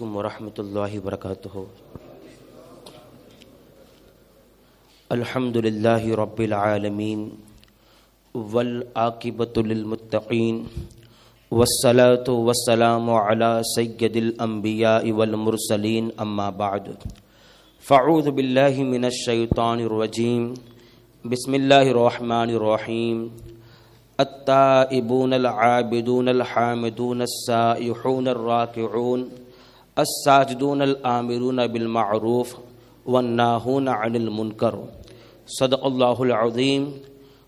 ورحمۃ اللہ وبرکاتہ۔ الحمد للہ رب العالمین والعاقبۃ للمتقین والصلاۃ والسلام علی سید الانبیاء والمرسلین، اما بعد فاعوذ باللہ من الشیطان الرجیم، بسم اللہ الرحمن الرحیم۔ التائبون العابدون الحامدون السائحون الراکعون الساجدون الآمرون بالمعروف والناہون عن المنکر، صدق اللہ العظیم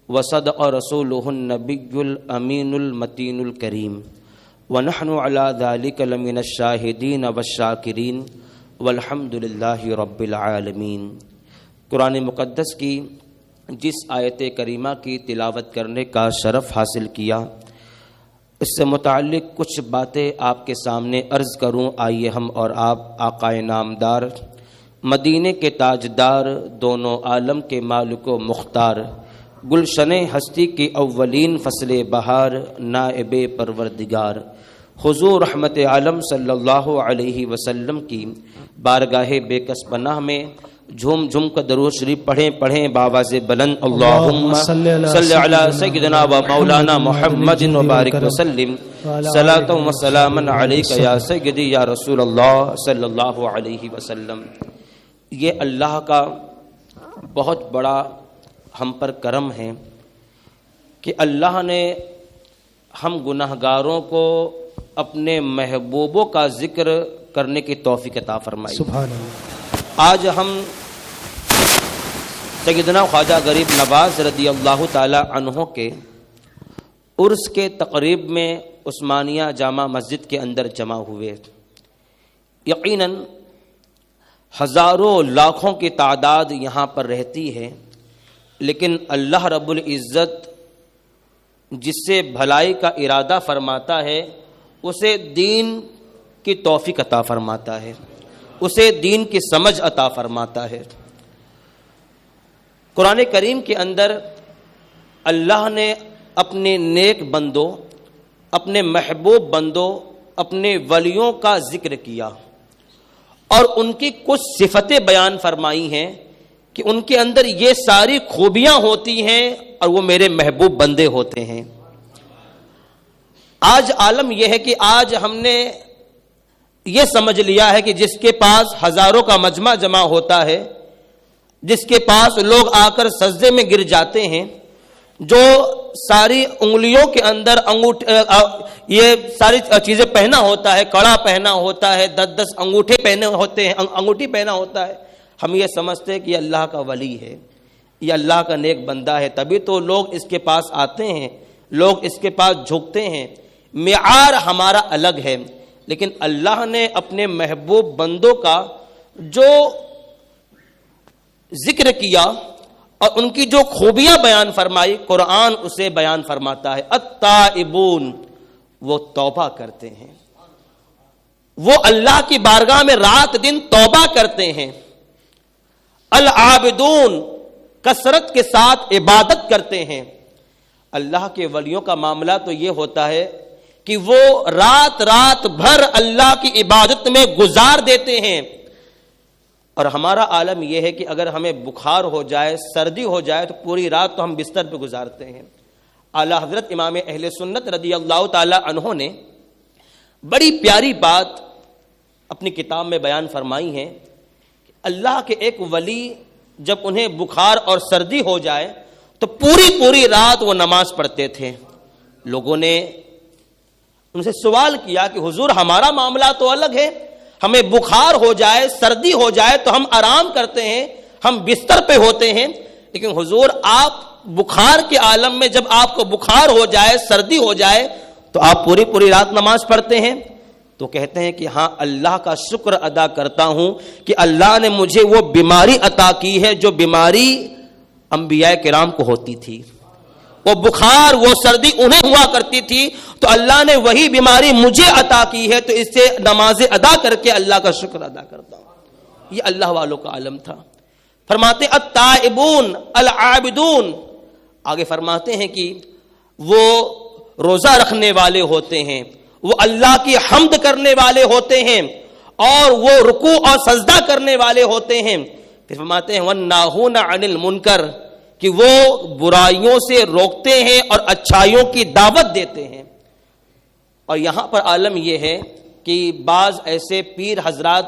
وصدق رسولہ النبی الامین المتین الکریم، ونحن علی ذلک لمن الشاہدین والشاکرین والحمد للہ رب العالمین۔ قرآن مقدس کی جس آیت کریمہ کی تلاوت کرنے کا شرف حاصل کیا، اس سے متعلق کچھ باتیں آپ کے سامنے عرض کروں۔ آئیے ہم اور آپ آقائے نامدار، مدینے کے تاجدار، دونوں عالم کے مالک و مختار، گلشن ہستی کی اولین فصل بہار، نائب پروردگار، حضور رحمت عالم صلی اللہ علیہ وسلم کی بارگاہ بے کس پناہ میں جھوم جھوم کر درود شریف پڑھیں باواز بلند، اللہم صلی علی سیدنا و مولانا محمد و بارک وسلم، صلاۃ و سلاما علیک یا سیدی یا رسول اللہ صلی اللہ علیہ وسلم۔ یہ اللہ کا بہت بڑا ہم پر کرم ہے کہ اللہ نے ہم گناہگاروں کو اپنے محبوبوں کا ذکر کرنے کی توفیق عطا فرمائی۔ سبحان اللہ۔ آج ہم سیدنا خواجہ غریب نواز رضی اللہ تعالی عنہ کے عرس کے تقریب میں عثمانیہ جامع مسجد کے اندر جمع ہوئے۔ یقیناً ہزاروں لاکھوں کی تعداد یہاں پر رہتی ہے، لیکن اللہ رب العزت جس سے بھلائی کا ارادہ فرماتا ہے اسے دین کی توفیق عطا فرماتا ہے، اسے دین کی سمجھ عطا فرماتا ہے۔ قرآن کریم کے اندر اللہ نے اپنے نیک بندوں، اپنے محبوب بندوں، اپنے ولیوں کا ذکر کیا اور ان کی کچھ صفتیں بیان فرمائی ہیں کہ ان کے اندر یہ ساری خوبیاں ہوتی ہیں اور وہ میرے محبوب بندے ہوتے ہیں۔ آج عالم یہ ہے کہ آج ہم نے یہ سمجھ لیا ہے کہ جس کے پاس ہزاروں کا مجمع جمع ہوتا ہے، جس کے پاس لوگ آ کر سجدے میں گر جاتے ہیں، جو ساری انگلیوں کے اندر یہ ساری چیزیں پہنا ہوتا ہے، کڑا پہنا ہوتا ہے، 10 انگوٹھے پہنے ہوتے ہیں، انگوٹھی پہنا ہوتا ہے، ہم یہ سمجھتے ہیں کہ یہ اللہ کا ولی ہے، یہ اللہ کا نیک بندہ ہے، تبھی تو لوگ اس کے پاس آتے ہیں، لوگ اس کے پاس جھکتے ہیں۔ معیار ہمارا الگ ہے، لیکن اللہ نے اپنے محبوب بندوں کا جو ذکر کیا اور ان کی جو خوبیاں بیان فرمائی، قرآن اسے بیان فرماتا ہے۔ التائبون، وہ توبہ کرتے ہیں، وہ اللہ کی بارگاہ میں رات دن توبہ کرتے ہیں۔ العابدون، کثرت کے ساتھ عبادت کرتے ہیں۔ اللہ کے ولیوں کا معاملہ تو یہ ہوتا ہے کہ وہ رات بھر اللہ کی عبادت میں گزار دیتے ہیں، اور ہمارا عالم یہ ہے کہ اگر ہمیں بخار ہو جائے، سردی ہو جائے تو پوری رات تو ہم بستر پہ گزارتے ہیں۔ اعلیٰ حضرت امام اہل سنت رضی اللہ تعالی عنہ نے بڑی پیاری بات اپنی کتاب میں بیان فرمائی ہے کہ اللہ کے ایک ولی جب انہیں بخار اور سردی ہو جائے تو پوری رات وہ نماز پڑھتے تھے۔ لوگوں نے ان سے سوال کیا کہ حضور ہمارا معاملہ تو الگ ہے، ہمیں بخار ہو جائے، سردی ہو جائے تو ہم آرام کرتے ہیں، ہم بستر پہ ہوتے ہیں، لیکن حضور آپ بخار کے عالم میں جب آپ کو بخار ہو جائے، سردی ہو جائے تو آپ پوری رات نماز پڑھتے ہیں؟ تو کہتے ہیں کہ ہاں، اللہ کا شکر ادا کرتا ہوں کہ اللہ نے مجھے وہ بیماری عطا کی ہے جو بیماری انبیاء کرام کو ہوتی تھی، وہ بخار وہ سردی انہیں ہوا کرتی تھی، تو اللہ نے وہی بیماری مجھے عطا کی ہے، تو اس سے نماز ادا کر کے اللہ کا شکر ادا کرتا ہوں۔ یہ اللہ والوں کا عالم تھا۔ فرماتے التائبون العابدون، آگے فرماتے ہیں کہ وہ روزہ رکھنے والے ہوتے ہیں، وہ اللہ کی حمد کرنے والے ہوتے ہیں، اور وہ رکوع اور سجدہ کرنے والے ہوتے ہیں. پھر فرماتے ہیں وَالنَّاهُونَ عَنِ الْمُنْكَرِ کہ وہ برائیوں سے روکتے ہیں اور اچھائیوں کی دعوت دیتے ہیں. اور یہاں پر عالم یہ ہے کہ بعض ایسے پیر حضرات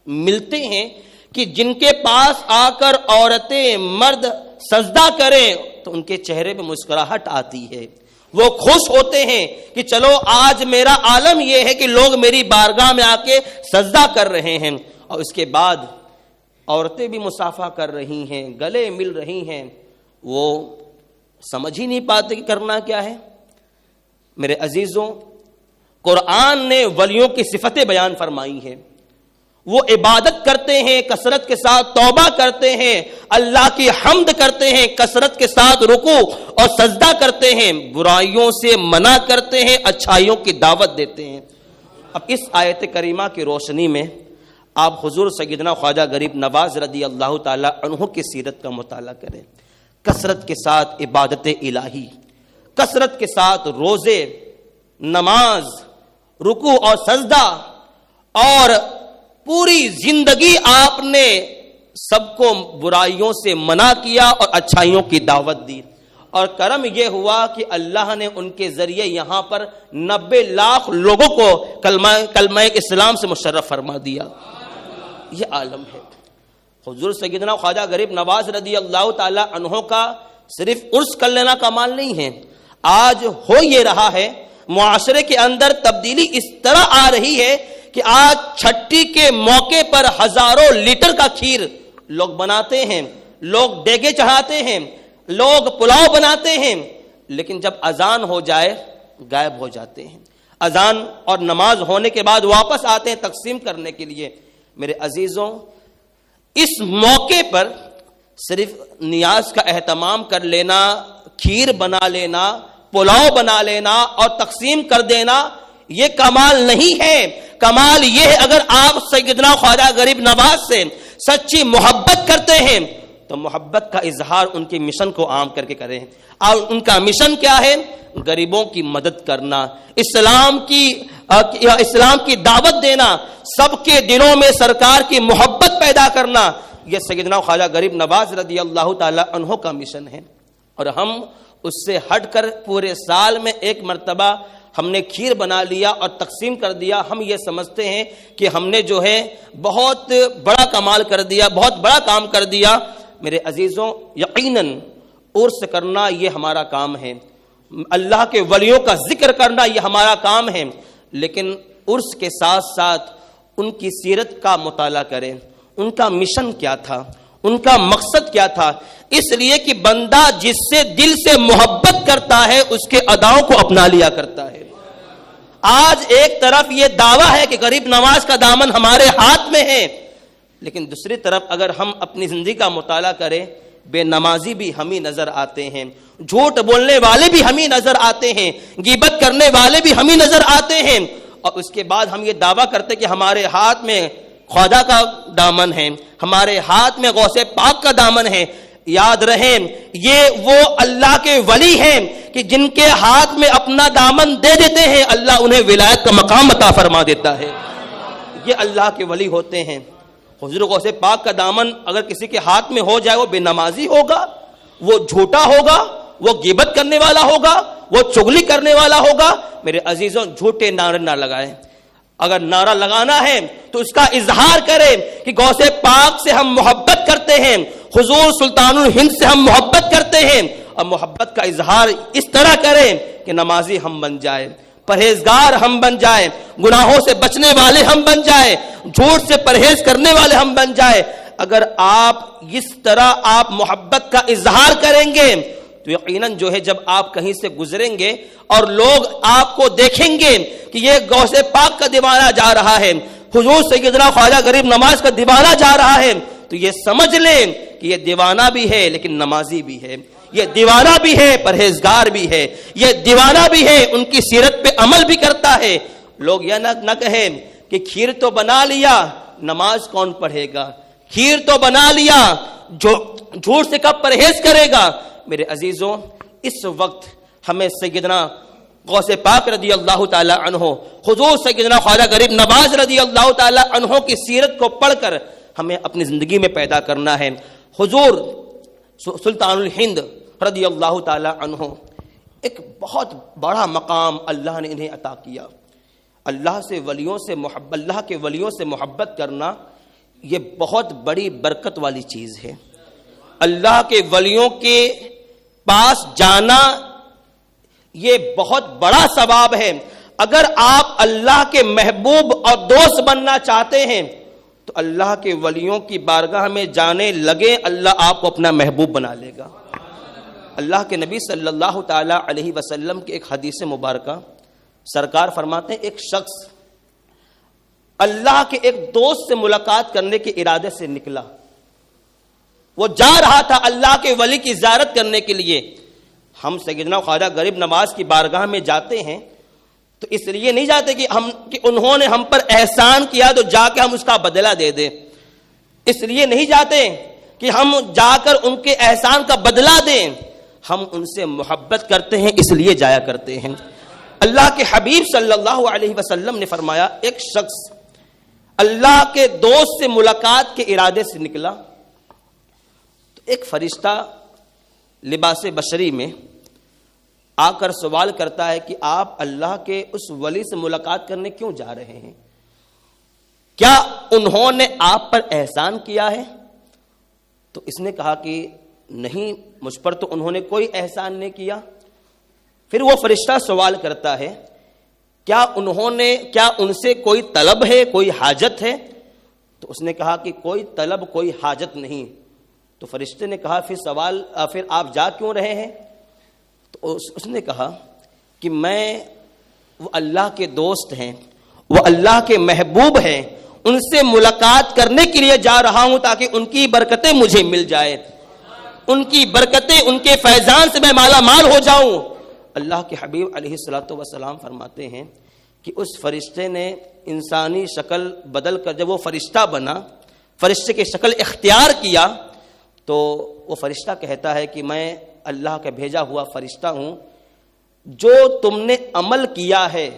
ملتے ہیں کہ جن کے پاس آ کر عورتیں مرد سجدہ کریں تو ان کے چہرے پہ مسکراہٹ آتی ہے. وہ خوش ہوتے ہیں کہ چلو آج میرا عالم یہ ہے کہ لوگ میری بارگاہ میں آ کے سجدہ کر رہے ہیں. اور اس کے بعد عورتیں بھی مصافحہ کر رہی ہیں, گلے مل رہی ہیں. وہ سمجھ ہی نہیں پاتے کہ کرنا کیا ہے. میرے عزیزوں, قرآن نے ولیوں کی صفتیں بیان فرمائی ہیں. وہ عبادت کرتے ہیں, کثرت کے ساتھ توبہ کرتے ہیں, اللہ کی حمد کرتے ہیں, کثرت کے ساتھ رکوع اور سجدہ کرتے ہیں, برائیوں سے منع کرتے ہیں, اچھائیوں کی دعوت دیتے ہیں. اب اس آیت کریمہ کی روشنی میں آپ حضور سیدنا خواجہ غریب نواز رضی اللہ تعالی عنہ کی سیرت کا مطالعہ کریں. کثرت کے ساتھ عبادت الہی, کثرت کے ساتھ روزے, نماز, رکوع اور سجدہ, اور پوری زندگی آپ نے سب کو برائیوں سے منع کیا اور اچھائیوں کی دعوت دی. اور کرم یہ ہوا کہ اللہ نے ان کے ذریعے یہاں پر 90 لاکھ لوگوں کو کلمہ اسلام سے مشرف فرما دیا. یہ عالم ہے. حضور سیدنا خواجہ غریب نواز رضی اللہ تعالی عنہ کا صرف عرس کر لینا کا مال نہیں ہے. آج ہو یہ رہا ہے, معاشرے کے اندر تبدیلی اس طرح آ رہی ہے کہ آج چھٹی کے موقع پر ہزاروں لیٹر کا کھیر لوگ بناتے ہیں, لوگ دیگے چڑھاتے ہیں, لوگ پلاؤ بناتے ہیں, لیکن جب اذان ہو جائے غائب ہو جاتے ہیں. اذان اور نماز ہونے کے بعد واپس آتے ہیں تقسیم کرنے کے لیے. میرے عزیزوں, اس موقع پر صرف نیاز کا اہتمام کر لینا, کھیر بنا لینا, پلاؤ بنا لینا اور تقسیم کر دینا یہ کمال نہیں ہے. کمال یہ ہے اگر آپ سیدنا خواجہ غریب نواز سے سچی محبت کرتے ہیں تو محبت کا اظہار ان کے مشن کو عام کر کے کریں. اور ان کا مشن کیا ہے؟ غریبوں کی مدد کرنا, اسلام کی دعوت دینا, سب کے دلوں میں سرکار کی محبت پیدا کرنا. یہ سیدنا خواجہ غریب نواز رضی اللہ تعالی عنہ کا مشن ہے. اور ہم اس سے ہٹ کر پورے سال میں ایک مرتبہ ہم نے کھیر بنا لیا اور تقسیم کر دیا. ہم یہ سمجھتے ہیں کہ ہم نے جو ہے بہت بڑا کمال کر دیا, بہت بڑا کام کر دیا. میرے عزیزوں, یقیناً عرس کرنا یہ ہمارا کام ہے, اللہ کے ولیوں کا ذکر کرنا یہ ہمارا کام ہے, لیکن عرس کے ساتھ ساتھ ان کی سیرت کا مطالعہ کریں. ان کا مشن کیا تھا, ان کا مقصد کیا تھا. اس لیے کہ بندہ جس سے دل سے محبت کرتا ہے اس کے اداؤں کو اپنا لیا کرتا ہے. آج ایک طرف یہ دعویٰ ہے کہ غریب نواز کا دامن ہمارے ہاتھ میں ہے, لیکن دوسری طرف اگر ہم اپنی زندگی کا مطالعہ کریں, بے نمازی بھی ہم ہی نظر آتے ہیں, جھوٹ بولنے والے بھی ہم ہی نظر آتے ہیں, غیبت کرنے والے بھی ہم ہی نظر آتے ہیں. اور اس کے بعد ہم یہ دعویٰ کرتے کہ ہمارے ہاتھ میں خواجہ کا دامن ہے, ہمارے ہاتھ میں غوث پاک کا دامن ہے. یاد رہیں یہ وہ اللہ کے ولی ہیں کہ جن کے ہاتھ میں اپنا دامن دے دیتے ہیں اللہ انہیں ولایت کا مقام عطا فرما دیتا ہے. یہ اللہ کے ولی ہوتے ہیں. حضور غوث پاک کا دامن اگر کسی کے ہاتھ میں ہو جائے, وہ بے نمازی ہوگا, وہ جھوٹا ہوگا, وہ غیبت کرنے والا ہوگا, وہ چغلی کرنے والا ہوگا. میرے عزیزوں, جھوٹے نعرے نہ لگائیں. اگر نعرہ لگانا ہے تو اس کا اظہار کریں کہ غوث پاک سے ہم محبت کرتے ہیں, حضور سلطان الہند سے ہم محبت کرتے ہیں, اور محبت کا اظہار اس طرح کریں کہ نمازی ہم بن جائیں, پرہیزگار ہم بن جائیں, گناہوں سے بچنے والے ہم بن جائیں, جھوٹ سے پرہیز کرنے والے ہم بن جائیں. اگر آپ اس طرح آپ محبت کا اظہار کریں گے تو یقیناً جو ہے جب آپ کہیں سے گزریں گے اور لوگ آپ کو دیکھیں گے کہ یہ غوث پاک کا دیوانہ جا رہا ہے, حضور سیدنا خواجہ غریب نواز کا دیوانہ جا رہا ہے, تو یہ سمجھ لیں کہ یہ دیوانہ بھی ہے لیکن نمازی بھی ہے, یہ دیوانہ بھی ہے پرہیزگار بھی ہے, یہ دیوانہ بھی ہے ان کی سیرت پہ عمل بھی کرتا ہے. لوگ یہ نہ کہیں کہ کھیر تو بنا لیا, نماز کون پڑھے گا, کھیر تو بنا لیا, جھوٹ سے کب پرہیز کرے گا. میرے عزیزوں, اس وقت ہمیں سیدنا غوث پاک رضی اللہ تعالی عنہ، حضور سیدنا خواجہ غریب نواز رضی اللہ تعالی عنہ کی سیرت کو پڑھ کر ہمیں اپنی زندگی میں پیدا کرنا ہے۔ حضور سلطان الہند رضی اللہ تعالی عنہ، ایک بہت بڑا مقام اللہ نے انہیں عطا کیا۔ اللہ کے ولیوں سے محبت کرنا یہ بہت بڑی برکت والی چیز ہے۔ اللہ کے ولیوں کے پاس جانا یہ بہت بڑا ثواب ہے۔ اگر آپ اللہ کے محبوب اور دوست بننا چاہتے ہیں تو اللہ کے ولیوں کی بارگاہ میں جانے لگے، اللہ آپ کو اپنا محبوب بنا لے گا۔ اللہ کے نبی صلی اللہ تعالی علیہ وسلم کی ایک حدیث مبارکہ سرکار فرماتے ہیں، ایک شخص اللہ کے ایک دوست سے ملاقات کرنے کے ارادے سے نکلا، وہ جا رہا تھا اللہ کے ولی کی زیارت کرنے کے لیے۔ ہم سیدنا خواجہ غریب نواز کی بارگاہ میں جاتے ہیں تو اس لیے نہیں جاتے کہ انہوں نے ہم پر احسان کیا تو جا کے ہم اس کا بدلہ دے دیں، اس لیے نہیں جاتے کہ ہم جا کر ان کے احسان کا بدلہ دیں، ہم ان سے محبت کرتے ہیں اس لیے جایا کرتے ہیں۔ اللہ کے حبیب صلی اللہ علیہ وسلم نے فرمایا، ایک شخص اللہ کے دوست سے ملاقات کے ارادے سے نکلا تو ایک فرشتہ لباس بشری میں آ کر سوال کرتا ہے کہ آپ اللہ کے اس ولی سے ملاقات کرنے کیوں جا رہے ہیں؟ کیا انہوں نے آپ پر احسان کیا ہے؟ تو اس نے کہا کہ نہیں، مجھ پر تو انہوں نے کوئی احسان نہیں کیا۔ پھر وہ فرشتہ سوال کرتا ہے، کیا ان سے کوئی طلب ہے، کوئی حاجت ہے؟ تو اس نے کہا کہ کوئی طلب، کوئی حاجت نہیں۔ تو فرشتے نے کہا پھر آپ جا کیوں رہے ہیں؟ تو اس نے کہا کہ وہ اللہ کے دوست ہیں، وہ اللہ کے محبوب ہیں، ان سے ملاقات کرنے کے لیے جا رہا ہوں تاکہ ان کی برکتیں مجھے مل جائیں، ان کی برکتیں، ان کے فیضان سے میں مالا مال ہو جاؤں۔ اللہ کے حبیب علیہ الصلوۃ والسلام فرماتے ہیں کہ اس فرشتے نے انسانی شکل بدل کر جب وہ فرشتہ بنا، فرشتے کی شکل اختیار کیا، تو وہ فرشتہ کہتا ہے کہ میں اللہ کا بھیجا ہوا فرشتہ ہوں، جو تم نے عمل کیا ہے،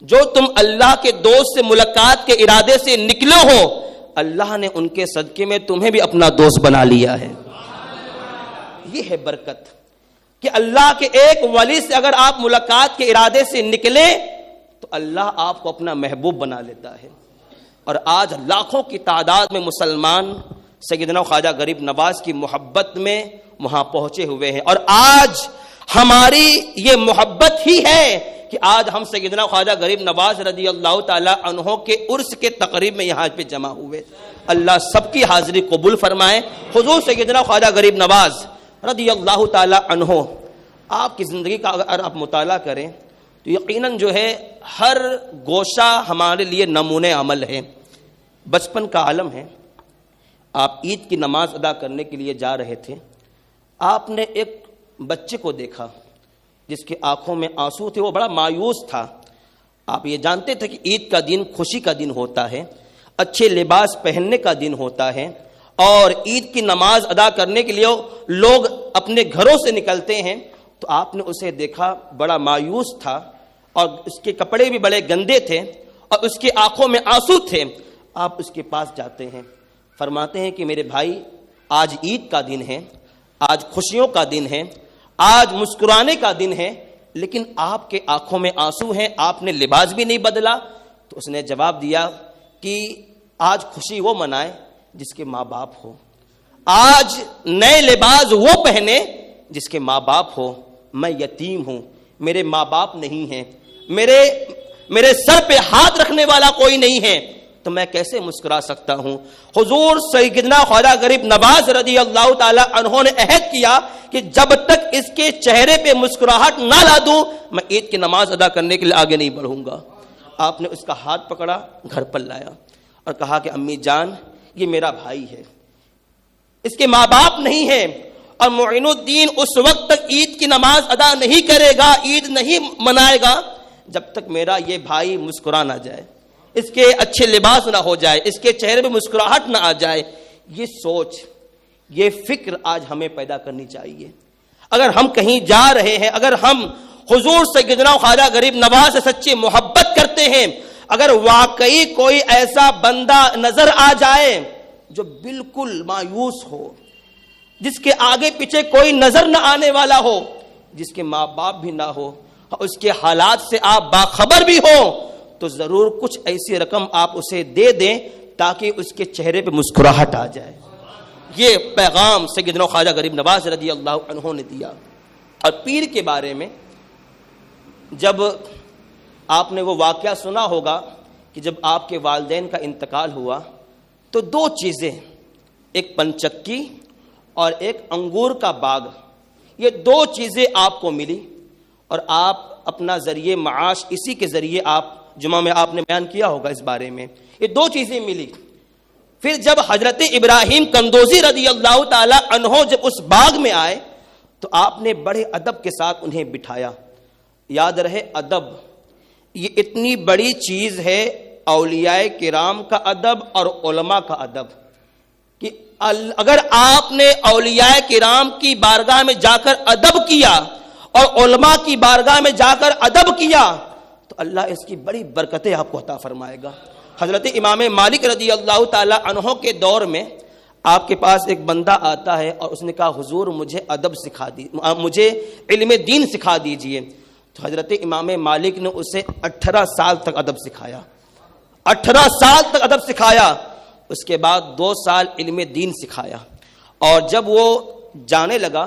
جو تم اللہ کے دوست سے ملاقات کے ارادے سے نکلے ہو، اللہ نے ان کے صدقے میں تمہیں بھی اپنا دوست بنا لیا ہے۔ یہ ہے برکت کہ اللہ کے ایک ولی سے اگر آپ ملاقات کے ارادے سے نکلے تو اللہ آپ کو اپنا محبوب بنا لیتا ہے۔ اور آج لاکھوں کی تعداد میں مسلمان سیدنا خواجہ غریب نواز کی محبت میں وہاں پہنچے ہوئے ہیں، اور آج ہماری یہ محبت ہی ہے کہ آج ہم سیدنا خواجہ غریب نواز رضی اللہ تعالی عنہ کے عرس کے تقریب میں یہاں پہ جمع ہوئے۔ اللہ سب کی حاضری قبول فرمائے۔ حضور سیدنا خواجہ غریب نواز رضی اللہ تعالی عنہ، آپ کی زندگی کا اگر آپ مطالعہ کریں تو یقیناً جو ہے ہر گوشہ ہمارے لیے نمونے عمل ہے۔ بچپن کا عالم ہے، آپ عید کی نماز ادا کرنے کے لیے جا رہے تھے، آپ نے ایک بچے کو دیکھا جس کے آنکھوں میں آنسو تھے، وہ بڑا مایوس تھا۔ آپ یہ جانتے تھے کہ عید کا دن خوشی کا دن ہوتا ہے، اچھے لباس پہننے کا دن ہوتا ہے، اور عید کی نماز ادا کرنے کے لیے لوگ اپنے گھروں سے نکلتے ہیں۔ تو آپ نے اسے دیکھا، بڑا مایوس تھا اور اس کے کپڑے بھی بڑے گندے تھے اور اس کی آنکھوں میں آنسو تھے۔ آپ اس کے پاس جاتے ہیں، فرماتے ہیں کہ میرے بھائی، آج عید کا دن ہے، آج خوشیوں کا دن ہے، آج مسکرانے کا دن ہے، لیکن آپ کے آنکھوں میں آنسو ہیں، آپ نے لباس بھی نہیں بدلا۔ تو اس نے جواب دیا کہ آج خوشی وہ منائے جس کے ماں باپ ہو، آج نئے لباس وہ پہنے جس کے ماں باپ ہو۔ میں یتیم ہوں، میرے ماں باپ نہیں ہیں، میرے سر پہ ہاتھ رکھنے والا کوئی نہیں ہے، تو میں کیسے مسکرا سکتا ہوں؟ حضور سیدنا خواجہ غریب نواز رضی اللہ تعالی عنہ نے عہد کیا کہ جب تک اس کے چہرے پہ مسکراہٹ نہ لا دوں میں عید کی نماز ادا کرنے کے لیے آگے نہیں بڑھوں گا۔ آپ نے اس کا ہاتھ پکڑا، گھر پر لایا اور کہا کہ امی جان، یہ میرا بھائی ہے، اس کے ماں باپ نہیں ہیں، اور معین الدین اس وقت تک عید کی نماز ادا نہیں کرے گا، عید نہیں منائے گا جب تک میرا یہ بھائی مسکرا نہ جائے، اس کے اچھے لباس نہ ہو جائے، اس کے چہرے پہ مسکراہٹ نہ آ جائے۔ یہ سوچ، یہ فکر آج ہمیں پیدا کرنی چاہیے۔ اگر ہم کہیں جا رہے ہیں، اگر ہم حضور سیدنا خواجہ غریب نواز سے سچی محبت کرتے ہیں، اگر واقعی کوئی ایسا بندہ نظر آ جائے جو بالکل مایوس ہو، جس کے آگے پیچھے کوئی نظر نہ آنے والا ہو، جس کے ماں باپ بھی نہ ہو، اس کے حالات سے آپ باخبر بھی ہو، تو ضرور کچھ ایسی رقم آپ اسے دے دیں تاکہ اس کے چہرے پہ مسکراہٹ آ جائے۔ یہ پیغام سیدنا خواجہ غریب نواز رضی اللہ عنہ نے دیا۔ اور پیر کے بارے میں جب آپ نے وہ واقعہ سنا ہوگا کہ جب آپ کے والدین کا انتقال ہوا تو دو چیزیں، ایک پنچکی اور ایک انگور کا باغ، یہ دو چیزیں آپ کو ملی، اور آپ اپنا ذریعہ معاش اسی کے ذریعے آپ جمعہ میں آپ نے بیان کیا ہوگا اس بارے میں، یہ دو چیزیں ملی۔ پھر جب حضرت ابراہیم کندوزی رضی اللہ تعالی عنہ جب اس باغ میں آئے تو آپ نے بڑے ادب کے ساتھ انہیں بٹھایا۔ یاد رہے ادب یہ اتنی بڑی چیز ہے، اولیاء کرام کا ادب اور علماء کا ادب، کہ اگر آپ نے اولیاء کرام کی بارگاہ میں جا کر ادب کیا اور علماء کی بارگاہ میں جا کر ادب کیا تو اللہ اس کی بڑی برکتیں آپ کو عطا فرمائے گا۔ حضرت امام مالک رضی اللہ تعالی عنہ کے دور میں آپ کے پاس ایک بندہ آتا ہے اور اس نے کہا حضور مجھے ادب سکھا دی، مجھے علم دین سکھا دیجئے۔ تو حضرت امام مالک نے اسے 18 سال تک ادب سکھایا، 18 سال تک ادب سکھایا، اس کے بعد 2 سال علم دین سکھایا، اور جب وہ جانے لگا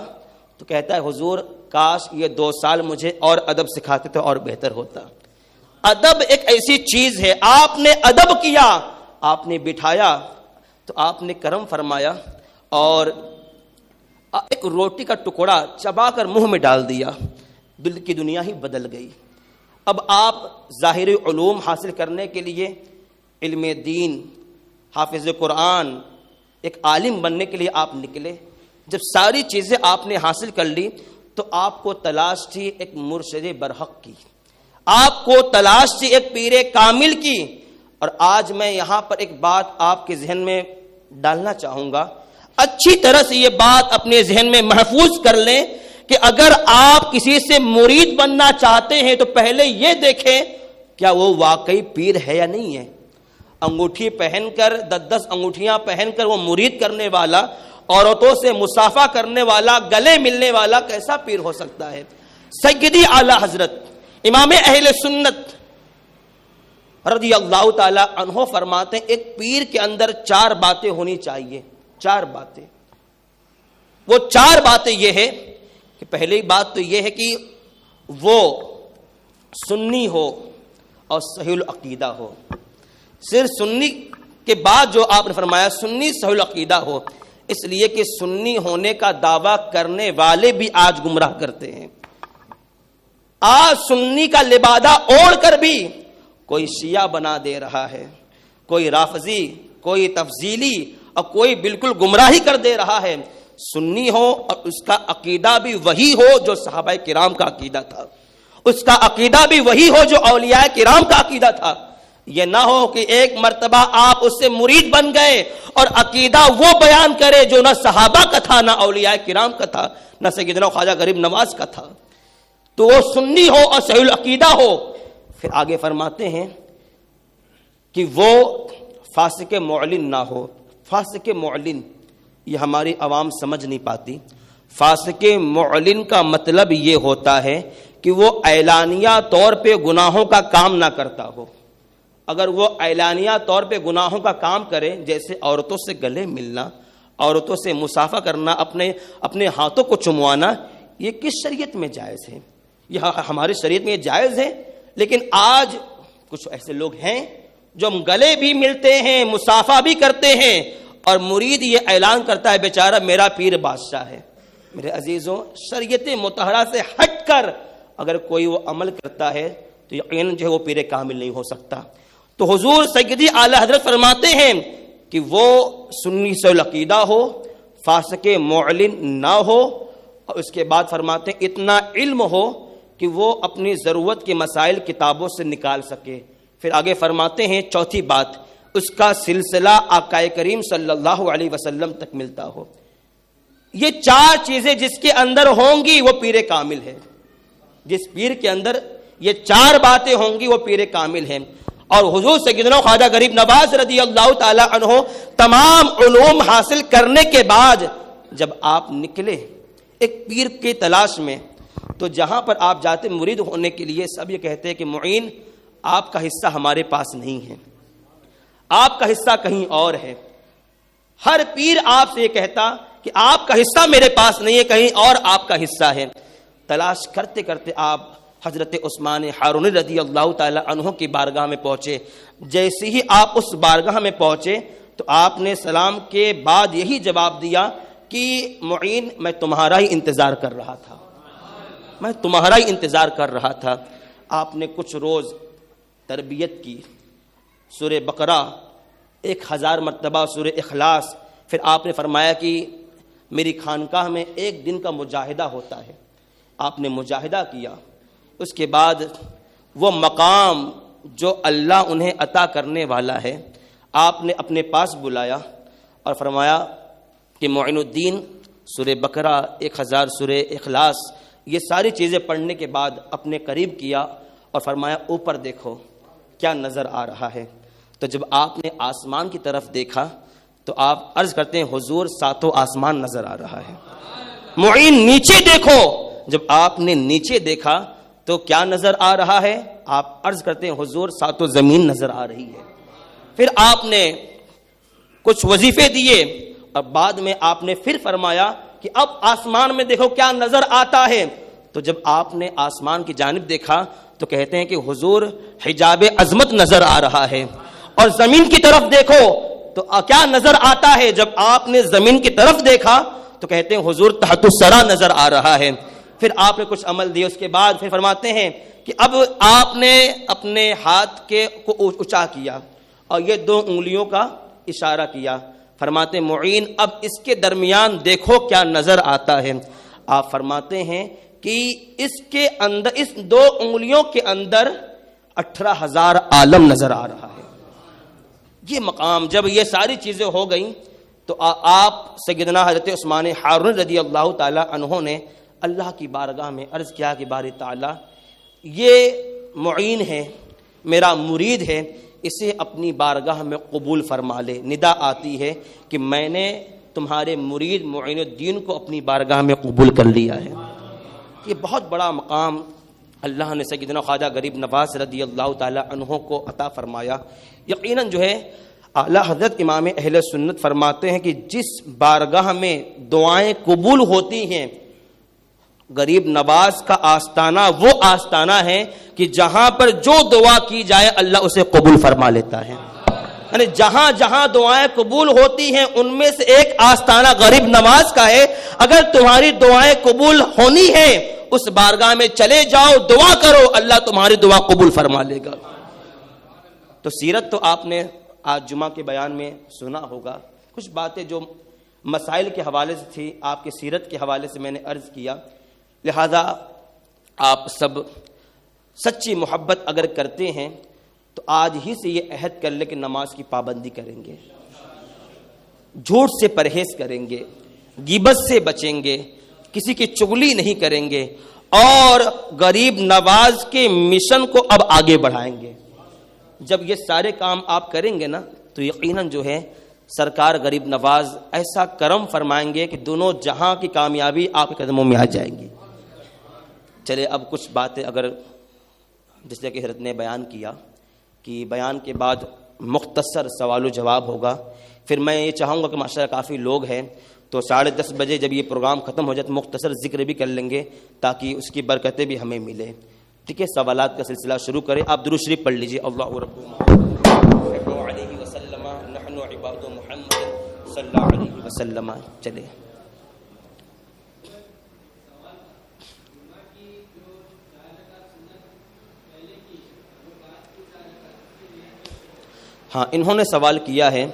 تو کہتا ہے حضور کاش یہ 2 سال مجھے اور ادب سکھاتے تو اور بہتر ہوتا۔ ادب ایک ایسی چیز ہے، آپ نے ادب کیا، آپ نے بٹھایا تو آپ نے کرم فرمایا اور ایک روٹی کا ٹکڑا چبا کر منہ میں ڈال دیا، دل کی دنیا ہی بدل گئی۔ اب آپ ظاہری علوم حاصل کرنے کے لیے، علم دین، حافظ قرآن، ایک عالم بننے کے لیے آپ نکلے۔ جب ساری چیزیں آپ نے حاصل کر لی تو آپ کو تلاش تھی ایک مرشد برحق کی، آپ کو تلاش تھی ایک پیر کامل کی۔ اور آج میں یہاں پر ایک بات آپ کے ذہن میں ڈالنا چاہوں گا، اچھی طرح سے یہ بات اپنے ذہن میں محفوظ کر لیں کہ اگر آپ کسی سے مرید بننا چاہتے ہیں تو پہلے یہ دیکھیں کیا وہ واقعی پیر ہے یا نہیں ہے۔ انگوٹھی پہن کر 10 انگوٹھیاں پہن کر وہ مرید کرنے والا، عورتوں سے مصافحہ کرنے والا، گلے ملنے والا کیسا پیر ہو سکتا ہے؟ سیدی اعلی حضرت امام اہل سنت رضی اللہ تعالی عنہ فرماتے ہیں ایک پیر کے اندر 4 باتیں ہونی چاہیے، 4 باتیں۔ وہ 4 باتیں یہ ہے کہ پہلی بات تو یہ ہے کہ وہ سنی ہو اور صحیح العقیدہ ہو۔ صرف سنی کے بعد جو آپ نے فرمایا سنی صحیح العقیدہ ہو، اس لیے کہ سنی ہونے کا دعویٰ کرنے والے بھی آج گمراہ کرتے ہیں۔ آج سنی کا لبادہ اوڑھ کر بھی کوئی شیعہ بنا دے رہا ہے، کوئی رافضی، کوئی تفضیلی، اور کوئی بالکل گمراہی کر دے رہا ہے۔ سنی ہو اور اس کا عقیدہ بھی وہی ہو جو صحابہ کرام کا عقیدہ تھا، اس کا عقیدہ بھی وہی ہو جو اولیاء کرام کا عقیدہ تھا۔ یہ نہ ہو کہ ایک مرتبہ آپ اس سے مرید بن گئے اور عقیدہ وہ بیان کرے جو نہ صحابہ کا تھا، نہ اولیاء کرام کا تھا، نہ سیدنا خواجہ غریب نواز کا تھا۔ تو وہ سنی ہو اور صحیح العقیدہ ہو۔ پھر آگے فرماتے ہیں کہ وہ فاسق معلن نہ ہو۔ فاسق معلن یہ ہماری عوام سمجھ نہیں پاتی۔ فاسق معلن کا مطلب یہ ہوتا ہے کہ وہ اعلانیہ طور پہ گناہوں کا کام نہ کرتا ہو۔ اگر وہ اعلانیہ طور پہ گناہوں کا کام کرے، جیسے عورتوں سے گلے ملنا، عورتوں سے مصافحہ کرنا، اپنے ہاتھوں کو چموانا، یہ کس شریعت میں جائز ہے؟ یہ ہماری شریعت میں یہ جائز ہے، لیکن آج کچھ ایسے لوگ ہیں جو گلے بھی ملتے ہیں، مصافحہ بھی کرتے ہیں، اور مرید یہ اعلان کرتا ہے بیچارہ میرا پیر بادشاہ ہے۔ میرے عزیزوں، شریعت مطہرہ سے ہٹ کر اگر کوئی وہ عمل کرتا ہے تو یقیناً جو ہے وہ پیر کامل نہیں ہو سکتا۔ تو حضور سیدی اعلی حضرت فرماتے ہیں کہ وہ سنی صحیح العقیدہ ہو، فاسق معلن نہ ہو، اور اس کے بعد فرماتے ہیں اتنا علم ہو کہ وہ اپنی ضرورت کے مسائل کتابوں سے نکال سکے۔ پھر آگے فرماتے ہیں چوتھی بات، اس کا سلسلہ آقا کریم صلی اللہ علیہ وسلم تک ملتا ہو۔ یہ 4 چیزیں جس کے اندر ہوں گی وہ پیر کامل ہے۔ جس پیر کے اندر یہ 4 باتیں ہوں گی وہ پیر کامل ہیں. اور حضور سیدنا خواجہ غریب نواز رضی اللہ تعالی عنہ تمام علوم حاصل کرنے کے بعد جب آپ نکلے ایک پیر کی تلاش میں، تو جہاں پر آپ جاتے مرید ہونے کے لیے سب یہ کہتے ہیں کہ معین آپ کا حصہ ہمارے پاس نہیں ہے، آپ کا حصہ کہیں اور ہے. ہر پیر آپ سے یہ کہتا کہ آپ کا حصہ میرے پاس نہیں ہے، کہیں اور آپ کا حصہ ہے. تلاش کرتے کرتے آپ حضرت عثمان ہارونی رضی اللہ تعالی عنہ کی بارگاہ میں پہنچے. جیسے ہی آپ اس بارگاہ میں پہنچے تو آپ نے سلام کے بعد یہی جواب دیا کہ معین میں تمہارا ہی انتظار کر رہا تھا، میں تمہارا ہی انتظار کر رہا تھا. آپ نے کچھ روز تربیت کی، سورہ بقرہ 1000 مرتبہ، سورہ اخلاص. پھر آپ نے فرمایا کہ میری خانقاہ میں ایک دن کا مجاہدہ ہوتا ہے. آپ نے مجاہدہ کیا. اس کے بعد وہ مقام جو اللہ انہیں عطا کرنے والا ہے آپ نے اپنے پاس بلایا اور فرمایا کہ معین الدین سورہ بقرہ 1000 سورہ اخلاص یہ ساری چیزیں پڑھنے کے بعد اپنے قریب کیا اور فرمایا اوپر دیکھو کیا نظر آ رہا ہے. تو جب آپ نے آسمان کی طرف دیکھا تو آپ عرض کرتے ہیں حضور 7 آسمان نظر آ رہا ہے. معین نیچے دیکھو. جب آپ نے نیچے دیکھا تو کیا نظر آ رہا ہے؟ آپ عرض کرتے ہیں حضور 7 زمین نظر آ رہی ہے. پھر آپ نے کچھ وظیفے دیے اور بعد میں آپ نے پھر فرمایا کہ اب آسمان میں دیکھو کیا نظر آتا ہے. تو جب آپ نے آسمان کی جانب دیکھا تو کہتے ہیں کہ حضور حجاب عظمت نظر آ رہا ہے. اور زمین کی طرف دیکھو تو کیا نظر آتا ہے؟ جب آپ نے زمین کی طرف دیکھا تو کہتے ہیں حضور تحت الثری نظر آ رہا ہے. پھر آپ نے کچھ عمل دیے. اس کے بعد پھر فرماتے ہیں کہ اب آپ نے اپنے ہاتھ کو اونچا کیا اور یہ 2 انگلیوں کا اشارہ کیا. فرماتے معین اب اس کے درمیان دیکھو کیا نظر آتا ہے. آپ فرماتے ہیں کہ اس کے اندر اس 2 انگلیوں کے اندر 18,000 عالم نظر آ رہا ہے. یہ مقام جب یہ ساری چیزیں ہو گئیں تو آپ سیدنا حضرت عثمان ہارون رضی اللہ تعالی عنہ نے اللہ کی بارگاہ میں عرض کیا کہ باری تعالیٰ یہ معین ہے، میرا مرید ہے، اسے اپنی بارگاہ میں قبول فرما لے. ندا آتی ہے کہ میں نے تمہارے مرید معین الدین کو اپنی بارگاہ میں قبول کر لیا ہے. یہ بہت بڑا مقام اللہ نے سیدنا خواجہ غریب نواز رضی اللہ تعالی عنہ کو عطا فرمایا. یقیناً جو ہے اعلیٰ حضرت امام اہل سنت فرماتے ہیں کہ جس بارگاہ میں دعائیں قبول ہوتی ہیں غریب نواز کا آستانہ وہ آستانہ ہے کہ جہاں پر جو دعا کی جائے اللہ اسے قبول فرما لیتا ہے. یعنی جہاں جہاں دعائیں قبول ہوتی ہیں ان میں سے ایک آستانہ غریب نواز کا ہے. اگر تمہاری دعائیں قبول ہونی ہیں اس بارگاہ میں چلے جاؤ، دعا کرو، اللہ تمہاری دعا قبول فرما لے گا. تو سیرت تو آپ نے آج جمعہ کے بیان میں سنا ہوگا. کچھ باتیں جو مسائل کے حوالے سے تھی آپ کی سیرت کے حوالے سے میں نے عرض کیا. لہذا آپ سب سچی محبت اگر کرتے ہیں تو آج ہی سے یہ عہد کر لیں کہ نماز کی پابندی کریں گے، جھوٹ سے پرہیز کریں گے، غیبت سے بچیں گے، کسی کی چغلی نہیں کریں گے اور غریب نواز کے مشن کو اب آگے بڑھائیں گے. جب یہ سارے کام آپ کریں گے نا تو یقیناً جو ہے سرکار غریب نواز ایسا کرم فرمائیں گے کہ دونوں جہاں کی کامیابی آپ کے قدموں میں آ جائیں گی. چلے اب کچھ باتیں اگر جیسے کہ حضرت نے بیان کیا کہ بیان کے بعد مختصر سوال و جواب ہوگا. پھر میں یہ چاہوں گا کہ ماشاءاللہ کافی لوگ ہیں تو 10:30 بجے جب یہ پروگرام ختم ہو جائے تو مختصر ذکر بھی کر لیں گے تاکہ اس کی برکتیں بھی ہمیں ملے. ٹھیک ہے، سوالات کا سلسلہ شروع کریں. آپ درود شریف پڑھ لیجیے. اللہ رب علیہ وسلم نحن عباد محمد صلی اللہ علیہ وسلم. چلے ہاں، انہوں نے سوال کیا ہے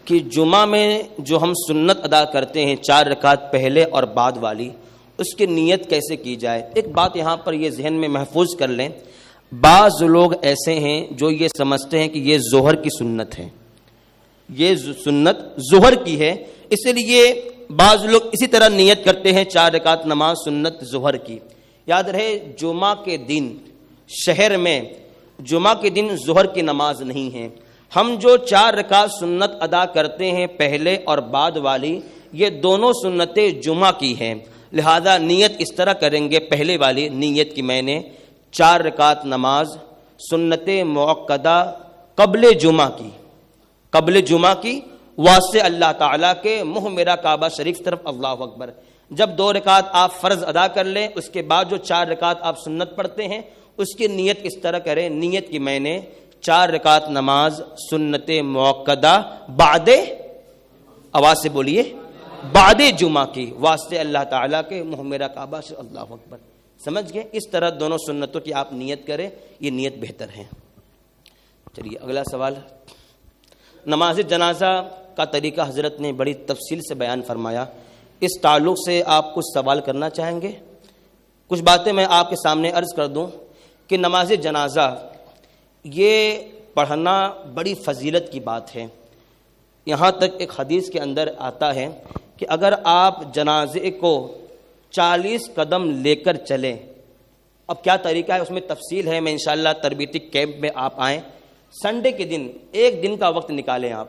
کہ جمعہ میں جو ہم سنت ادا کرتے ہیں 4 رکعت پہلے اور بعد والی، اس کی نیت کیسے کی جائے. ایک بات یہاں پر یہ ذہن میں محفوظ کر لیں، بعض لوگ ایسے ہیں جو یہ سمجھتے ہیں کہ یہ ظہر کی سنت ہے، یہ سنت ظہر کی ہے، اس لیے بعض لوگ اسی طرح نیت کرتے ہیں 4 رکعت نماز سنت ظہر کی. یاد رہے جمعہ کے دن شہر میں جمعہ کے دن ظہر کی نماز نہیں ہے. ہم جو 4 رکعت سنت ادا کرتے ہیں پہلے اور بعد والی، یہ دونوں سنتیں جمعہ کی ہیں. لہذا نیت اس طرح کریں گے، پہلے والی نیت کی میں نے 4 رکعت نماز سنت مؤکدہ قبل جمعہ کی واسطے اللہ تعالیٰ کے، منہ میرا کعبہ شریف طرف، اللہ اکبر. جب 2 رکعت آپ فرض ادا کر لیں، اس کے بعد جو 4 رکعت آپ سنت پڑھتے ہیں اس کی نیت اس طرح کریں، نیت کی میں نے 4 رکعت نماز سنت مؤکدہ بعد، آواز سے بولیے، بعد جمعہ کی واسطے اللہ تعالیٰ کے، منہ میرا کعبہ شریف، اللہ اکبر. سمجھ گئے؟ اس طرح دونوں سنتوں کی آپ نیت کریں، یہ نیت بہتر ہے. چلیے اگلا سوال. نماز جنازہ کا طریقہ حضرت نے بڑی تفصیل سے بیان فرمایا. اس تعلق سے آپ کچھ سوال کرنا چاہیں گے؟ کچھ باتیں میں آپ کے سامنے عرض کر دوں کہ نماز جنازہ یہ پڑھنا بڑی فضیلت کی بات ہے. یہاں تک ایک حدیث کے اندر آتا ہے کہ اگر آپ جنازے کو 40 قدم لے کر چلیں، اب کیا طریقہ ہے اس میں تفصیل ہے، میں انشاءاللہ تربیتی کیمپ میں آپ آئیں، سنڈے کے دن 1 دن کا وقت نکالیں. آپ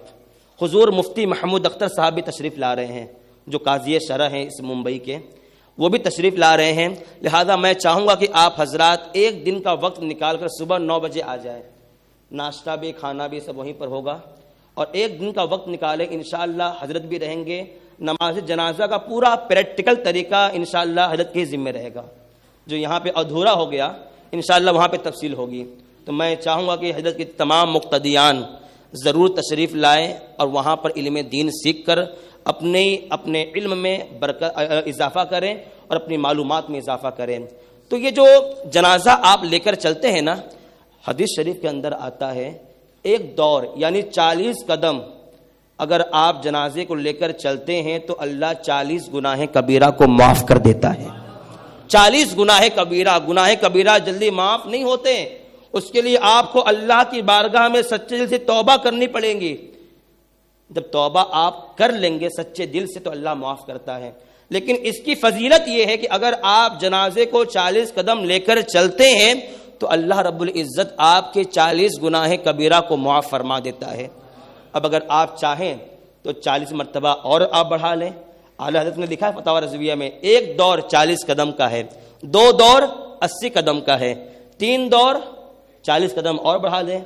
حضور مفتی محمود اختر صاحب بھی تشریف لا رہے ہیں، جو قاضی شرع ہیں اس ممبئی کے، وہ بھی تشریف لا رہے ہیں. لہذا میں چاہوں گا کہ آپ حضرات 1 دن کا وقت نکال کر صبح 9 بجے آ جائیں. ناشتہ بھی کھانا بھی سب وہیں پر ہوگا، اور 1 دن کا وقت نکالیں. انشاءاللہ حضرت بھی رہیں گے. نماز جنازہ کا پورا پریکٹیکل طریقہ انشاءاللہ حضرت کے ذمہ رہے گا. جو یہاں پہ ادھورا ہو گیا انشاءاللہ وہاں پہ تفصیل ہوگی. تو میں چاہوں گا کہ حضرت کے تمام مقتدیان ضرور تشریف لائیں اور وہاں پر علم دین سیکھ کر اپنے علم میں اضافہ کریں اور اپنی معلومات میں اضافہ کریں. تو یہ جو جنازہ آپ لے کر چلتے ہیں نا، حدیث شریف کے اندر آتا ہے 1 دور یعنی 40 قدم اگر آپ جنازے کو لے کر چلتے ہیں تو اللہ 40 گناہ کبیرہ کو معاف کر دیتا ہے. 40 گناہ کبیرہ جلدی معاف نہیں ہوتے. اس کے لیے آپ کو اللہ کی بارگاہ میں سچے دل سے توبہ کرنی پڑے گی. جب توبہ آپ کر لیں گے سچے دل سے تو اللہ معاف کرتا ہے. لیکن اس کی فضیلت یہ ہے کہ اگر آپ جنازے کو 40 قدم لے کر چلتے ہیں تو اللہ رب العزت آپ کے 40 گناہ کبیرہ کو معاف فرما دیتا ہے. اب اگر آپ چاہیں تو 40 مرتبہ اور آپ بڑھا لیں. اعلیٰ حضرت نے لکھا ہے فتاوی رضویہ میں 1 دور 40 قدم کا ہے، 2 دور 80 قدم کا ہے، 3 دور 40 قدم اور بڑھا لیں،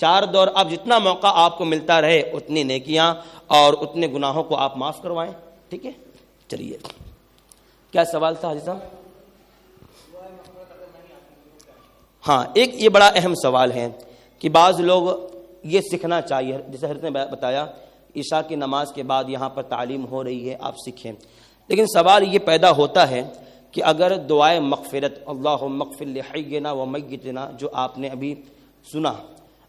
4 دور. آپ جتنا موقع آپ کو ملتا رہے اتنی نیکیاں اور اتنے گناہوں کو آپ معاف کروائیں. ٹھیک ہے. چلیے کیا سوال تھا حاجی صاحب؟ ہاں ایک یہ بڑا اہم سوال ہے کہ بعض لوگ یہ سیکھنا چاہیے، جیسے حضرت نے بتایا عشاء کی نماز کے بعد یہاں پر تعلیم ہو رہی ہے، آپ سیکھیں. لیکن سوال یہ پیدا ہوتا ہے کہ اگر دعائے مغفرت اللہم اغفر لحینا و میتنا جو آپ نے ابھی سنا،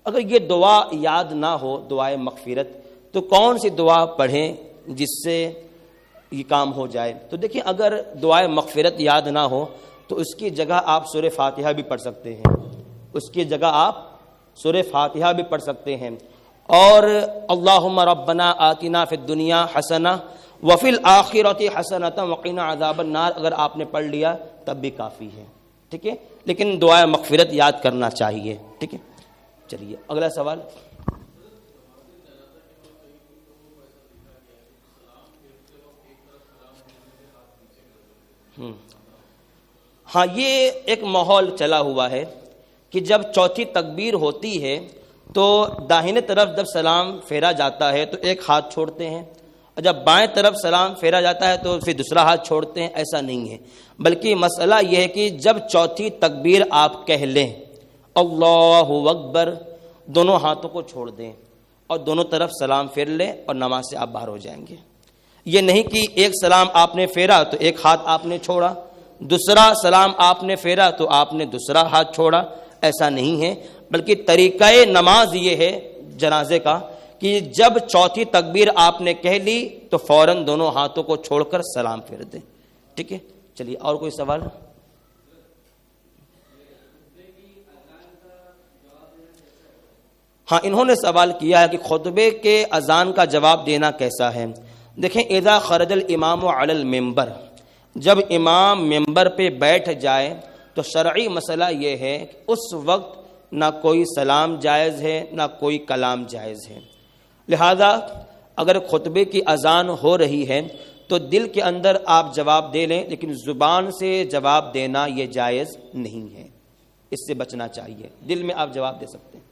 اگر یہ دعا یاد نہ ہو دعائے مغفرت، تو کون سی دعا پڑھیں جس سے یہ کام ہو جائے؟ تو دیکھیں اگر دعائے مغفرت یاد نہ ہو تو اس کی جگہ آپ سورہ فاتحہ بھی پڑھ سکتے ہیں، اس کی جگہ آپ سورہ فاتحہ بھی پڑھ سکتے ہیں. اور اللہم ربنا آتنا فی الدنیا حسنہ وفی الآخرۃ حسنۃ وقنا عذاب النار اگر آپ نے پڑھ لیا تب بھی کافی ہے. ٹھیک ہے. لیکن دعائے مغفرت یاد کرنا چاہیے. ٹھیک ہے. چلیے اگلا سوال. ہاں یہ ایک ماحول چلا ہوا ہے کہ جب چوتھی تکبیر ہوتی ہے تو داہنے طرف جب سلام پھیرا جاتا ہے تو ایک ہاتھ چھوڑتے ہیں، اور جب بائیں طرف سلام پھیرا جاتا ہے تو پھر دوسرا ہاتھ چھوڑتے ہیں. ایسا نہیں ہے، بلکہ مسئلہ یہ ہے کہ جب چوتھی تکبیر آپ کہہ لیں اللہ اکبر، دونوں ہاتھوں کو چھوڑ دیں اور دونوں طرف سلام پھیر لیں اور نماز سے آپ باہر ہو جائیں گے. یہ نہیں کہ ایک سلام آپ نے پھیرا تو ایک ہاتھ آپ نے چھوڑا، دوسرا سلام آپ نے پھیرا تو آپ نے دوسرا ہاتھ چھوڑا. ایسا نہیں ہے، بلکہ طریقہ نماز یہ ہے جنازے کا کہ جب چوتھی تکبیر آپ نے کہہ لی تو فوراً دونوں ہاتھوں کو چھوڑ کر سلام پھیر دیں. ٹھیک ہے. چلیے اور کوئی سوال؟ ہاں انہوں نے سوال کیا ہے کہ خطبے کے اذان کا جواب دینا کیسا ہے. دیکھیں اذا خرج الامام علی المنبر، جب امام ممبر پہ بیٹھ جائے تو شرعی مسئلہ یہ ہے کہ اس وقت نہ کوئی سلام جائز ہے نہ کوئی کلام جائز ہے. لہذا اگر خطبے کی اذان ہو رہی ہے تو دل کے اندر آپ جواب دے لیں، لیکن زبان سے جواب دینا یہ جائز نہیں ہے، اس سے بچنا چاہیے. دل میں آپ جواب دے سکتے ہیں.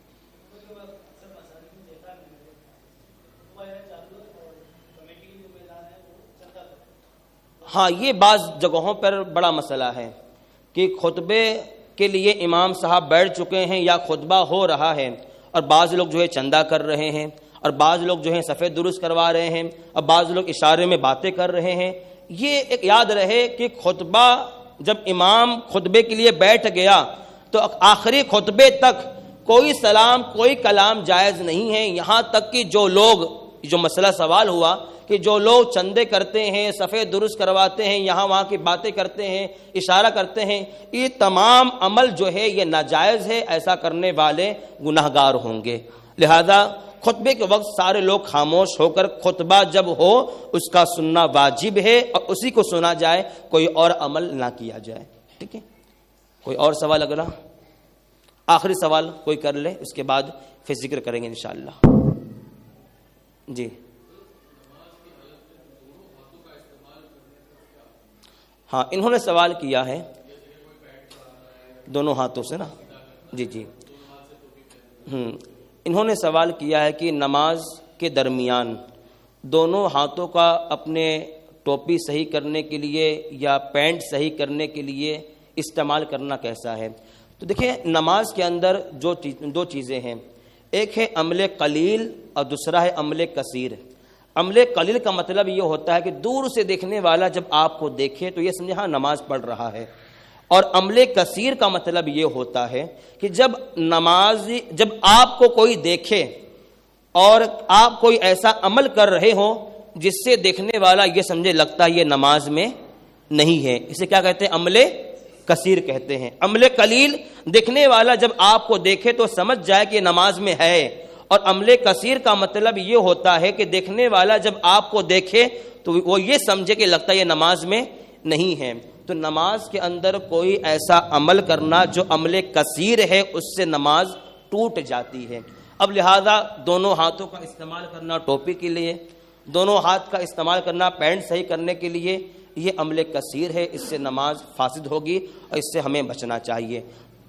ہاں، یہ بعض جگہوں پر بڑا مسئلہ ہے کہ خطبے کے لیے امام صاحب بیٹھ چکے ہیں یا خطبہ ہو رہا ہے اور بعض لوگ جو ہے چندہ کر رہے ہیں اور بعض لوگ جو ہیں صفحے درست کروا رہے ہیں اور بعض لوگ اشارے میں باتیں کر رہے ہیں. یہ ایک یاد رہے کہ خطبہ جب امام خطبے کے لیے بیٹھ گیا تو آخری خطبے تک کوئی سلام کوئی کلام جائز نہیں ہے. یہاں تک کہ جو مسئلہ سوال ہوا کہ جو لوگ چندے کرتے ہیں، صفحے درست کرواتے ہیں، یہاں وہاں کی باتیں کرتے ہیں، اشارہ کرتے ہیں، یہ تمام عمل جو ہے یہ ناجائز ہے. ایسا کرنے والے گناہگار ہوں گے. لہذا خطبے کے وقت سارے لوگ خاموش ہو کر خطبہ جب ہو اس کا سننا واجب ہے اور اسی کو سنا جائے، کوئی اور عمل نہ کیا جائے. ٹھیک ہے، کوئی اور سوال؟ اگلا آخری سوال کوئی کر لے، اس کے بعد پھر ذکر کریں گے انشاءاللہ. جی ہاں، انہوں نے سوال کیا ہے دونوں ہاتھوں سے نا. جی انہوں نے سوال کیا ہے کہ نماز کے درمیان دونوں ہاتھوں کا اپنے ٹوپی صحیح کرنے کے لیے یا پینٹ صحیح کرنے کے لیے استعمال کرنا کیسا ہے. تو دیکھیں، نماز کے اندر دو چیزیں ہیں، ایک ہے عمل قلیل اور دوسرا ہے عمل کثیر. عمل قلیل کا مطلب یہ ہوتا ہے کہ دور سے دیکھنے والا جب آپ کو دیکھے تو یہ سمجھے ہاں نماز پڑھ رہا ہے. اور عمل کثیر کا مطلب یہ ہوتا ہے کہ جب آپ کو کوئی دیکھے اور آپ کوئی ایسا عمل کر رہے ہو جس سے دیکھنے والا یہ سمجھے لگتا ہے یہ نماز میں نہیں ہے، اسے کیا کہتے ہیں؟ عمل کثیر کہتے ہیں. عمل قلیل دیکھنے والا جب آپ کو دیکھے تو سمجھ جائے کہ یہ نماز میں ہے، اور عمل کثیر کا مطلب یہ ہوتا ہے کہ دیکھنے والا جب آپ کو دیکھے تو وہ یہ سمجھے کہ لگتا ہے یہ نماز میں نہیں ہے. تو نماز کے اندر کوئی ایسا عمل کرنا جو عمل کثیر ہے اس سے نماز ٹوٹ جاتی ہے. اب لہذا دونوں ہاتھوں کا استعمال کرنا ٹوپی کے لیے، دونوں ہاتھ کا استعمال کرنا پینٹ صحیح کرنے کے لیے، یہ عمل کثیر ہے، اس سے نماز فاسد ہوگی اور اس سے ہمیں بچنا چاہیے.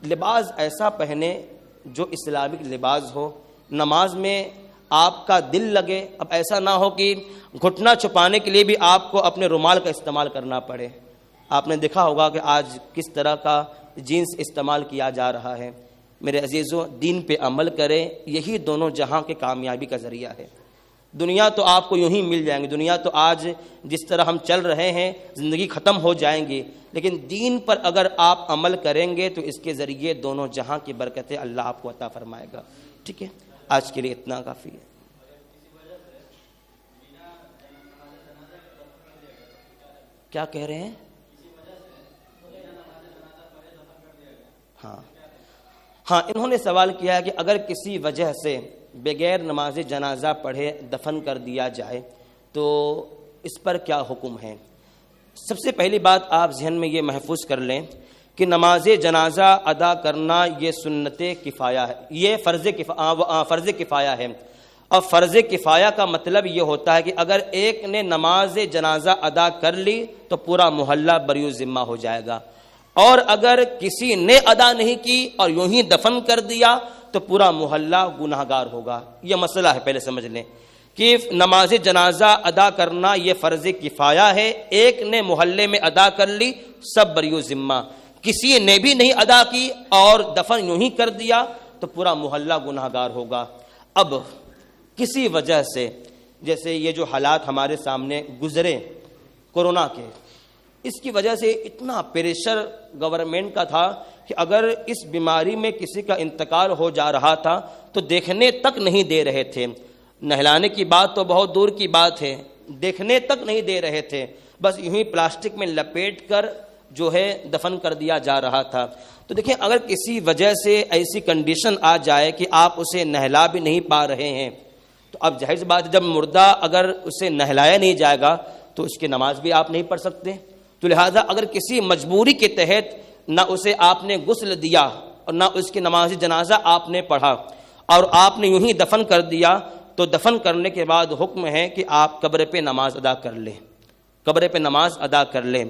لباس ایسا پہنے جو اسلامک لباس ہو، نماز میں آپ کا دل لگے. اب ایسا نہ ہو کہ گھٹنا چھپانے کے لیے بھی آپ کو اپنے رومال کا استعمال کرنا پڑے. آپ نے دیکھا ہوگا کہ آج کس طرح کا جینس استعمال کیا جا رہا ہے. میرے عزیزوں، دین پہ عمل کریں، یہی دونوں جہاں کے کامیابی کا ذریعہ ہے. دنیا تو آپ کو یوں ہی مل جائیں گی، دنیا تو آج جس طرح ہم چل رہے ہیں زندگی ختم ہو جائیں گی، لیکن دین پر اگر آپ عمل کریں گے تو اس کے ذریعے دونوں جہاں کی برکتیں اللہ آپ کو عطا فرمائے گا. ٹھیک ہے، آج کے لیے اتنا کافی ہے. کیا کہہ رہے ہیں؟ ہاں انہوں نے سوال کیا ہے کہ اگر کسی وجہ سے بغیر نماز جنازہ پڑھے دفن کر دیا جائے تو اس پر کیا حکم ہے. سب سے پہلی بات آپ ذہن میں یہ محفوظ کر لیں کہ نماز جنازہ ادا کرنا یہ سنت کفایہ ہے، یہ فرض کفایہ ہے. اور فرض کفایہ کا مطلب یہ ہوتا ہے کہ اگر ایک نے نماز جنازہ ادا کر لی تو پورا محلہ بریء ذمہ ہو جائے گا، اور اگر کسی نے ادا نہیں کی اور یوں ہی دفن کر دیا تو پورا محلہ گناہگار ہوگا. یہ مسئلہ ہے، پہلے سمجھ لیں کہ نماز جنازہ ادا کرنا یہ فرض کفایہ ہے. ایک نے محلے میں ادا کر لی، سب بریء ذمہ. کسی نے بھی نہیں ادا کی اور دفن یوں ہی کر دیا تو پورا محلہ گناہگار ہوگا. اب کسی وجہ سے، جیسے یہ جو حالات ہمارے سامنے گزرے کورونا کے، اس کی وجہ سے اتنا پریشر گورنمنٹ کا تھا کہ اگر اس بیماری میں کسی کا انتقال ہو جا رہا تھا تو دیکھنے تک نہیں دے رہے تھے. نہلانے کی بات تو بہت دور کی بات ہے، دیکھنے تک نہیں دے رہے تھے، بس یوں ہی پلاسٹک میں لپیٹ کر جو ہے دفن کر دیا جا رہا تھا. تو دیکھیں، اگر کسی وجہ سے ایسی کنڈیشن آ جائے کہ آپ اسے نہلا بھی نہیں پا رہے ہیں تو اب ظاہر سی بات، جب مردہ اگر اسے نہلایا نہیں جائے گا تو اس کی نماز بھی آپ نہیں پڑھ سکتے تو لہٰذا اگر کسی مجبوری کے تحت نہ اسے آپ نے غسل دیا اور نہ اس کی نماز جنازہ آپ نے پڑھا اور آپ نے یوں ہی دفن کر دیا، تو دفن کرنے کے بعد حکم ہے کہ آپ قبر پہ نماز ادا کر لیں، قبر پہ نماز ادا کر لیں۔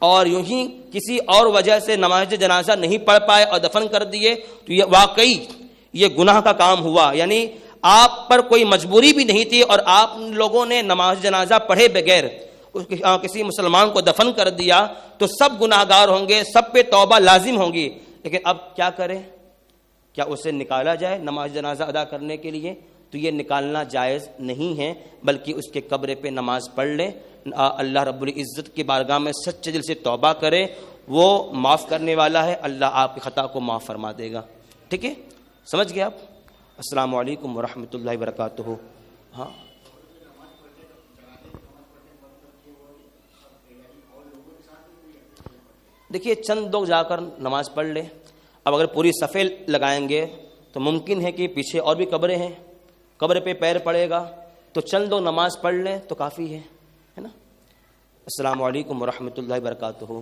اور یوں ہی کسی اور وجہ سے نماز جنازہ نہیں پڑھ پائے اور دفن کر دیے تو یہ واقعی یہ گناہ کا کام ہوا، یعنی آپ پر کوئی مجبوری بھی نہیں تھی اور آپ لوگوں نے نماز جنازہ پڑھے بغیر کسی مسلمان کو دفن کر دیا، تو سب گناہ گار ہوں گے، سب پہ توبہ لازم ہوگی۔ لیکن اب کیا کریں؟ کیا اسے نکالا جائے نماز جنازہ ادا کرنے کے لیے؟ تو یہ نکالنا جائز نہیں ہے، بلکہ اس کے قبر پہ نماز پڑھ لیں، اللہ رب العزت کی بارگاہ میں سچے دل سے توبہ کرے، وہ معاف کرنے والا ہے، اللہ آپ کی خطا کو معاف فرما دے گا۔ ٹھیک ہے، سمجھ گئے آپ؟ السلام علیکم ورحمۃ اللہ وبرکاتہ۔ ہاں دیکھیے، چند لوگ جا کر نماز پڑھ لیں۔ اب اگر پوری صفیں لگائیں گے تو ممکن ہے کہ پیچھے اور بھی قبریں ہیں، قبر پہ پیر پڑے گا، تو چند لوگ نماز پڑھ لیں تو کافی ہے نا۔ السلام علیکم ورحمۃ اللہ وبرکاتہ۔